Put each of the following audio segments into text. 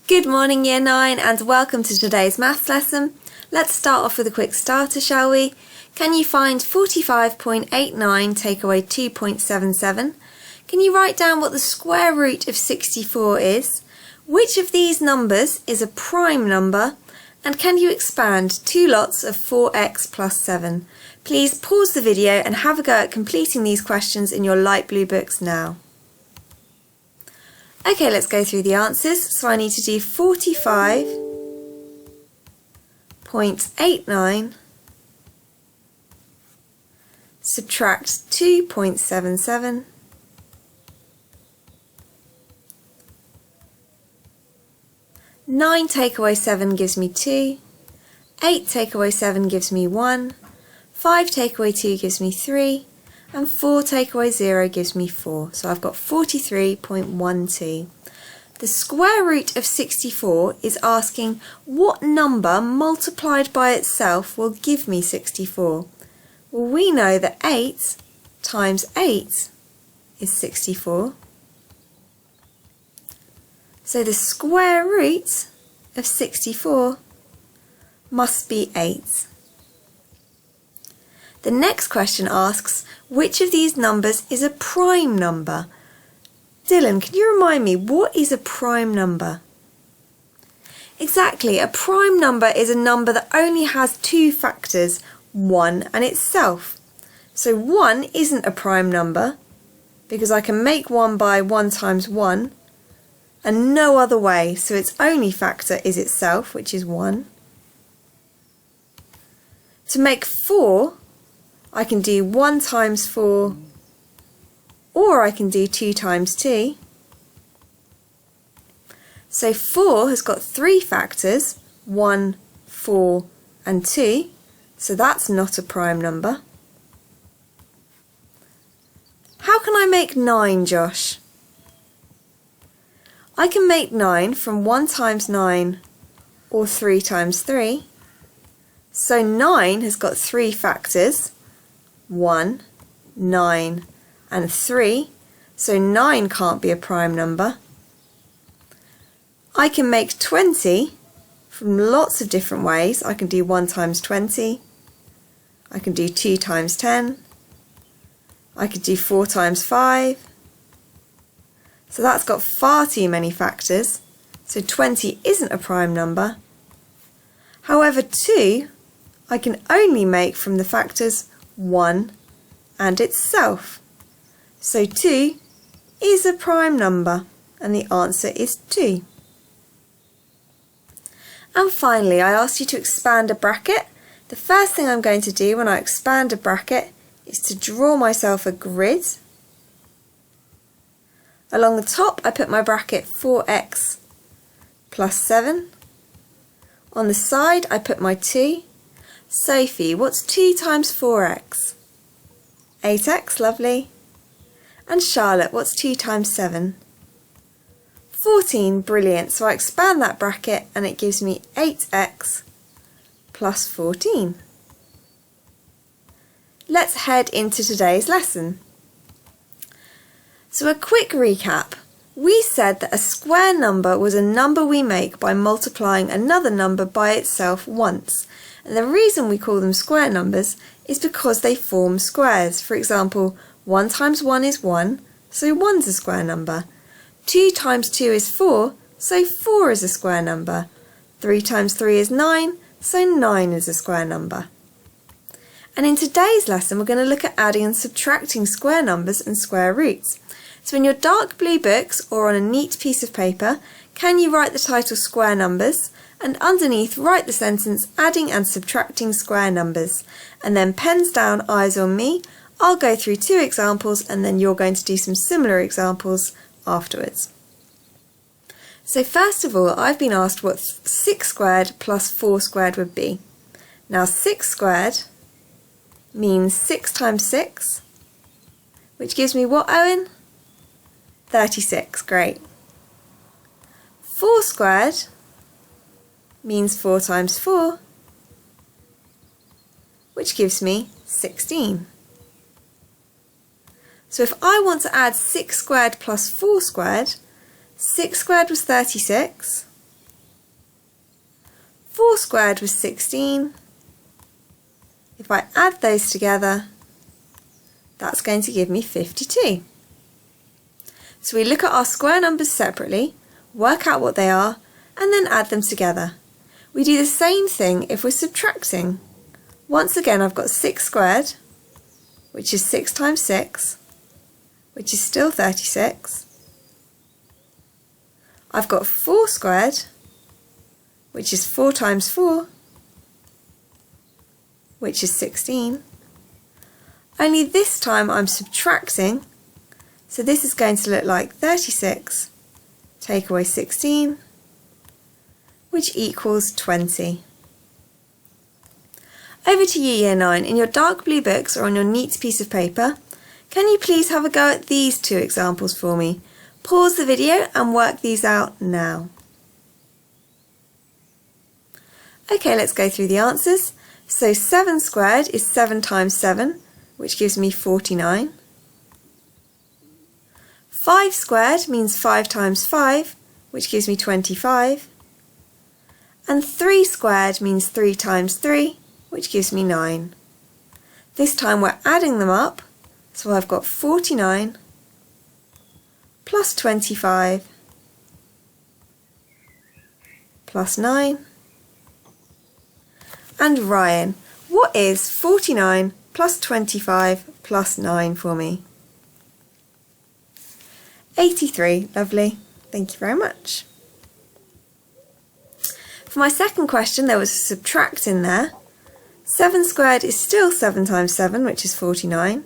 Good morning Year 9 and welcome to today's maths lesson. Let's start off with a quick starter, shall we? Can you find 45.89 take away 2.77? Can you write down what the square root of 64 is? Which of these numbers is a prime number? And can you expand two lots of 4x plus 7? Please pause the video and have a go at completing these questions in your light blue books now. Okay, let's go through the answers. So I need to do 45.89 subtract 2.77 9 take away 7 gives me 2, 8 take away 7 gives me 1, 5 take away 2 gives me 3, and 4 take away 0 gives me 4. So I've got 43.12. The square root of 64 is asking what number multiplied by itself will give me 64. Well, we know that 8 times 8 is 64. So the square root of 64 must be 8. The next question asks, which of these numbers is a prime number? Dylan, can you remind me, what is a prime number? Exactly, a prime number is a number that only has two factors, 1 and itself. So 1 isn't a prime number because I can make 1 by 1 times 1 and no other way, so its only factor is itself, which is 1. To make 4, I can do 1 times 4, or I can do 2 times 2. So 4 has got 3 factors, 1, 4 and 2, so that's not a prime number. How can I make 9, Josh? I can make 9 from 1 times 9 or 3 times 3. So 9 has got 3 factors, 1, 9 and 3, so 9 can't be a prime number. I can make 20 from lots of different ways. I can do 1 times 20, I can do 2 times 10, I could do 4 times 5, so that's got far too many factors, so 20 isn't a prime number. However, 2 I can only make from the factors 1 and itself. So 2 is a prime number and the answer is 2. And finally, I asked you to expand a bracket. The first thing I'm going to do when I expand a bracket is to draw myself a grid. Along the top I put my bracket 4x plus 7. On the side I put my 2. Sophie, what's 2 times 4x? 8x, lovely. And Charlotte, what's 2 times 7? 14, brilliant. So I expand that bracket and it gives me 8x plus 14. Let's head into today's lesson. So a quick recap. We said that a square number was a number we make by multiplying another number by itself once. And the reason we call them square numbers is because they form squares. For example, 1 times 1 is 1, so 1's a square number. 2 times 2 is 4, so 4 is a square number. 3 times 3 is 9, so 9 is a square number. And in today's lesson we're going to look at adding and subtracting square numbers and square roots. So in your dark blue books or on a neat piece of paper, can you write the title Square Numbers? And underneath write the sentence adding and subtracting square numbers, and then pens down, eyes on me. I'll go through 2 examples and then you're going to do some similar examples afterwards. So first of all, I've been asked what 6 squared plus 4 squared would be. Now 6 squared means 6 times 6, which gives me what, Owen? 36, great. 4 squared means 4 times 4, which gives me 16. So if I want to add 6 squared plus 4 squared, 6 squared was 36, 4 squared was 16. If I add those together, that's going to give me 52. So we look at our square numbers separately, work out what they are, and then add them together. We do the same thing if we're subtracting. Once again, I've got 6 squared, which is 6 times 6, which is still 36. I've got 4 squared, which is 4 times 4, which is 16. Only this time I'm subtracting, so this is going to look like 36, take away 16, which equals 20. Over to you, Year 9. In your dark blue books or on your neat piece of paper, can you please have a go at these 2 examples for me? Pause the video and work these out now. Okay, let's go through the answers. So 7 squared is 7 times 7, which gives me 49. 5 squared means 5 times 5, which gives me 25. And 3 squared means 3 times 3, which gives me 9. This time we're adding them up, so I've got 49 plus 25 plus 9. And Ryan, what is 49 plus 25 plus 9 for me? 83, lovely. Thank you very much. For my second question, there was a subtract in there. 7 squared is still 7 times 7, which is 49.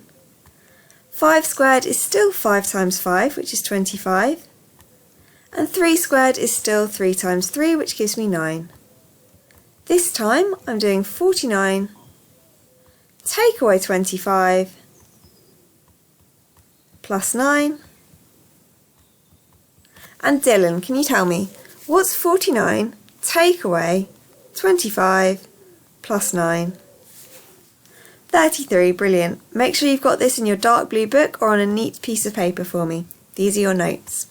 5 squared is still 5 times 5, which is 25. And 3 squared is still 3 times 3, which gives me 9. This time I'm doing 49, take away 25, plus 9. And Dylan, can you tell me, what's 49, take away 25, plus 9? 33, brilliant. Make sure you've got this in your dark blue book or on a neat piece of paper for me. These are your notes.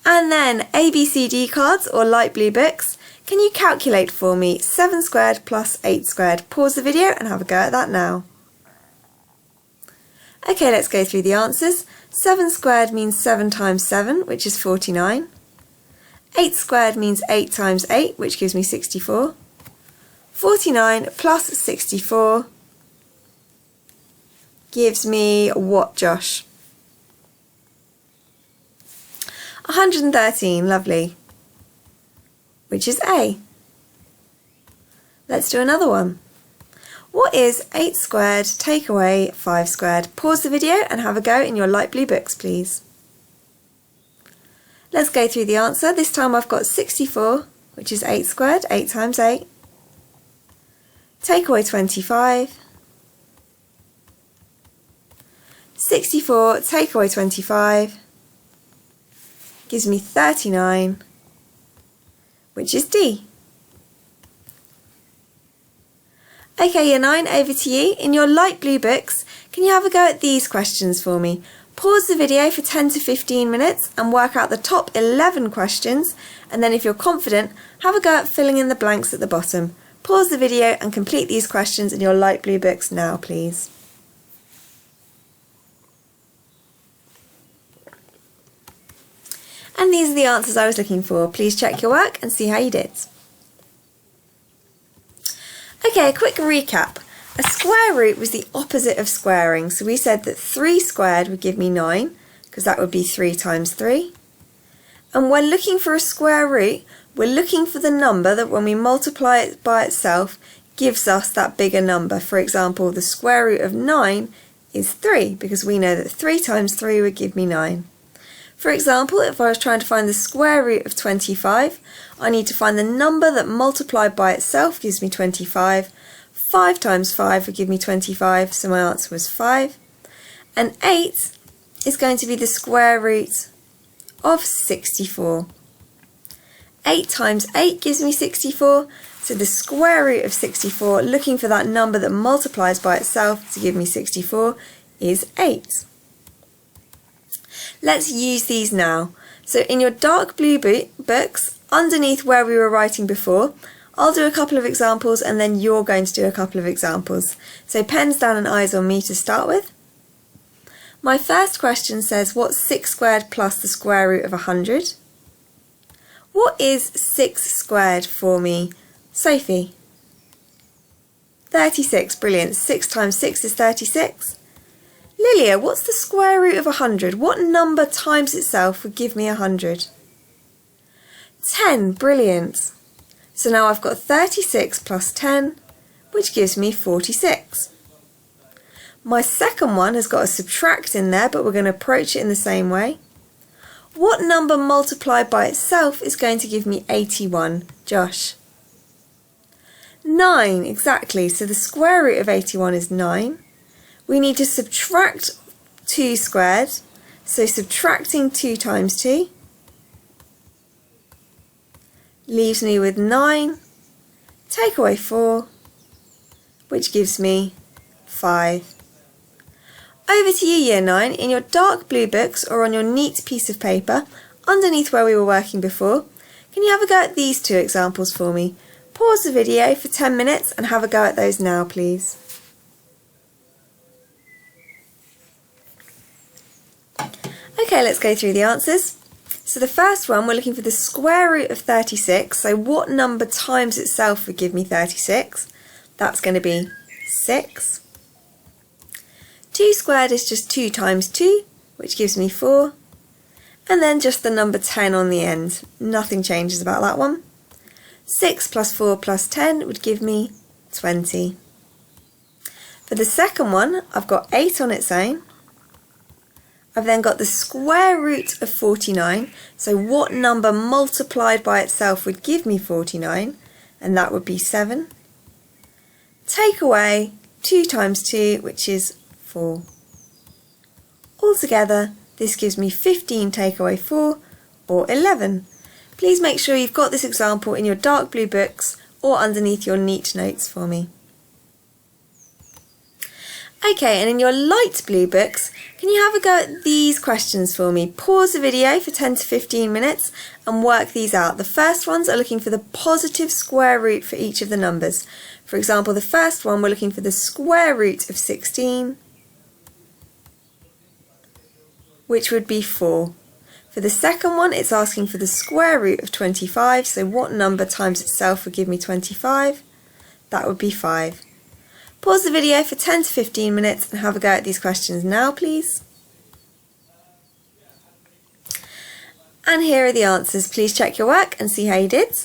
And then ABCD cards or light blue books. Can you calculate for me 7 squared plus 8 squared? Pause the video and have a go at that now. Okay, let's go through the answers. 7 squared means 7 times 7, which is 49. 8 squared means 8 times 8, which gives me 64. 49 plus 64 gives me what, Josh? 113, lovely. Which is A. Let's do another one. What is 8 squared take away 5 squared? Pause the video and have a go in your light blue books, please. Let's go through the answer. This time I've got 64, which is 8 squared, 8 times 8. Take away 25. 64 take away 25 gives me 39, which is D. Okay, Year 9, over to you. In your light blue books, can you have a go at these questions for me? Pause the video for 10 to 15 minutes and work out the top 11 questions, and then if you're confident, have a go at filling in the blanks at the bottom. Pause the video and complete these questions in your light blue books now, please. And these are the answers I was looking for. Please check your work and see how you did. Okay, a quick recap. A square root was the opposite of squaring. So we said that 3 squared would give me 9, because that would be 3 times 3. And when looking for a square root, we're looking for the number that when we multiply it by itself gives us that bigger number. For example, the square root of 9 is 3, because we know that 3 times 3 would give me 9. For example, if I was trying to find the square root of 25, I need to find the number that multiplied by itself gives me 25. 5 times 5 would give me 25, so my answer was 5. And 8 is going to be the square root of 64. 8 times 8 gives me 64, so the square root of 64, looking for that number that multiplies by itself to give me 64, is 8. Let's use these now. So in your dark blue books, underneath where we were writing before, I'll do a couple of examples and then you're going to do a couple of examples. So pens down and eyes on me to start with. My first question says, what's 6 squared plus the square root of 100? What is 6 squared for me? Sophie? 36, brilliant. 6 times 6 is 36. Lilia, what's the square root of 100? What number times itself would give me 100? 10, brilliant. So now I've got 36 plus 10, which gives me 46. My second one has got a subtract in there, but we're going to approach it in the same way. What number multiplied by itself is going to give me 81? Josh? 9, exactly. So the square root of 81 is 9. We need to subtract 2 squared. So subtracting 2 times 2 leaves me with 9. Take away 4, which gives me 5. Over to you, Year 9. In your dark blue books or on your neat piece of paper, underneath where we were working before, can you have a go at these 2 examples for me? Pause the video for 10 minutes and have a go at those now, please. Okay, let's go through the answers. So the first one, we're looking for the square root of 36. So what number times itself would give me 36? That's going to be 6. 2 squared is just 2 times 2, which gives me 4. And then just the number 10 on the end. Nothing changes about that one. 6 plus 4 plus 10 would give me 20. For the second one, I've got 8 on its own. I've then got the square root of 49. So what number multiplied by itself would give me 49? And that would be 7. Take away 2 times 2, which is 4. Altogether, this gives me 15 take away 4, or 11. Please make sure you've got this example in your dark blue books or underneath your neat notes for me. Okay, and in your light blue books, can you have a go at these questions for me? Pause the video for 10 to 15 minutes and work these out. The first ones are looking for the positive square root for each of the numbers. For example, the first one, we're looking for the square root of 16, which would be 4. For the second one, it's asking for the square root of 25, so what number times itself would give me 25? That would be 5. Pause the video for 10 to 15 minutes and have a go at these questions now, please. And here are the answers. Please check your work and see how you did.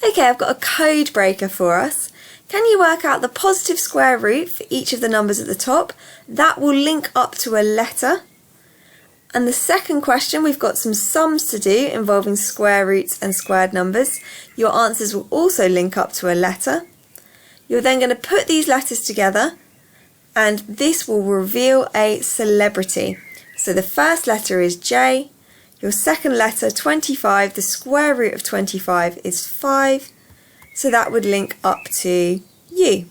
Okay, I've got a code breaker for us. Can you work out the positive square root for each of the numbers at the top? That will link up to a letter. And the second question, we've got some sums to do involving square roots and squared numbers. Your answers will also link up to a letter. You're then going to put these letters together and this will reveal a celebrity. So the first letter is J, your second letter 25, the square root of 25 is 5, so that would link up to you.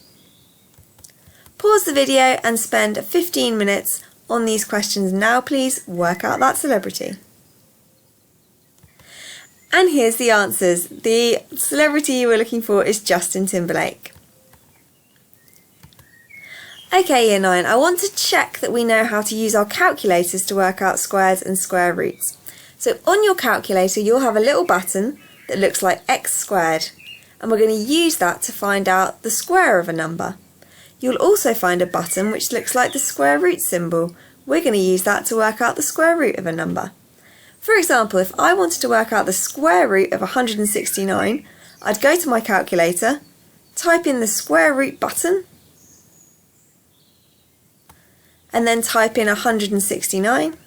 Pause the video and spend 15 minutes on these questions now, please. Work out that celebrity. And here's the answers. The celebrity you were looking for is Justin Timberlake. Okay, Year 9, I want to check that we know how to use our calculators to work out squares and square roots. So on your calculator, you'll have a little button that looks like x squared, and we're going to use that to find out the square of a number. You'll also find a button which looks like the square root symbol. We're going to use that to work out the square root of a number. For example, if I wanted to work out the square root of 169, I'd go to my calculator, type in the square root button, and then type in 169,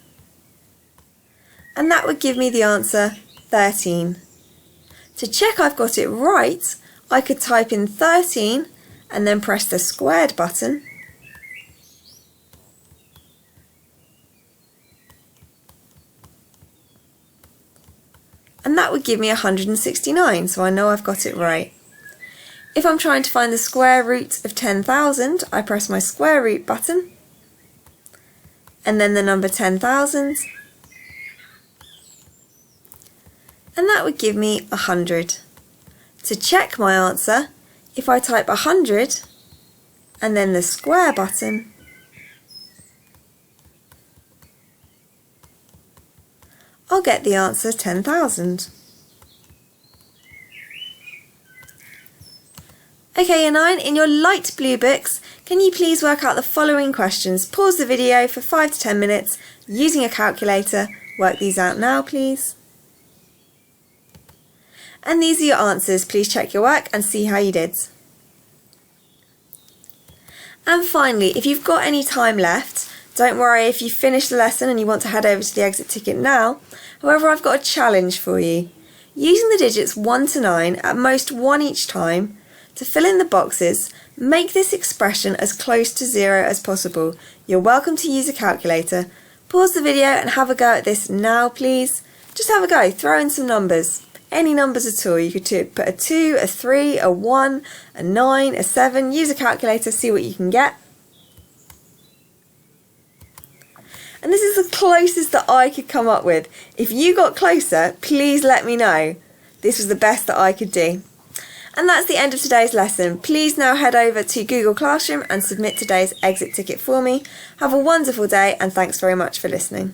and that would give me the answer 13. To check I've got it right, I could type in 13 and then press the squared button, and that would give me 169, so I know I've got it right. If I'm trying to find the square root of 10,000, I press my square root button, and then the number 10,000, and that would give me 100. To check my answer, if I type 100 and then the square button, I'll get the answer 10,000. Okay, year 9, in your light blue books, can you please work out the following questions? Pause the video for 5 to 10 minutes using a calculator. Work these out now, please. And these are your answers. Please check your work and see how you did. And finally, if you've got any time left, don't worry if you finished the lesson and you want to head over to the exit ticket now. However, I've got a challenge for you. Using the digits 1 to 9, at most 1 each time, to fill in the boxes, make this expression as close to 0 as possible. You're welcome to use a calculator. Pause the video and have a go at this now, please. Just have a go, throw in some numbers. Any numbers at all. You could put a 2, a 3, a 1, a 9, a 7. Use a calculator, see what you can get. And this is the closest that I could come up with. If you got closer, please let me know. This was the best that I could do. And that's the end of today's lesson. Please now head over to Google Classroom and submit today's exit ticket for me. Have a wonderful day and thanks very much for listening.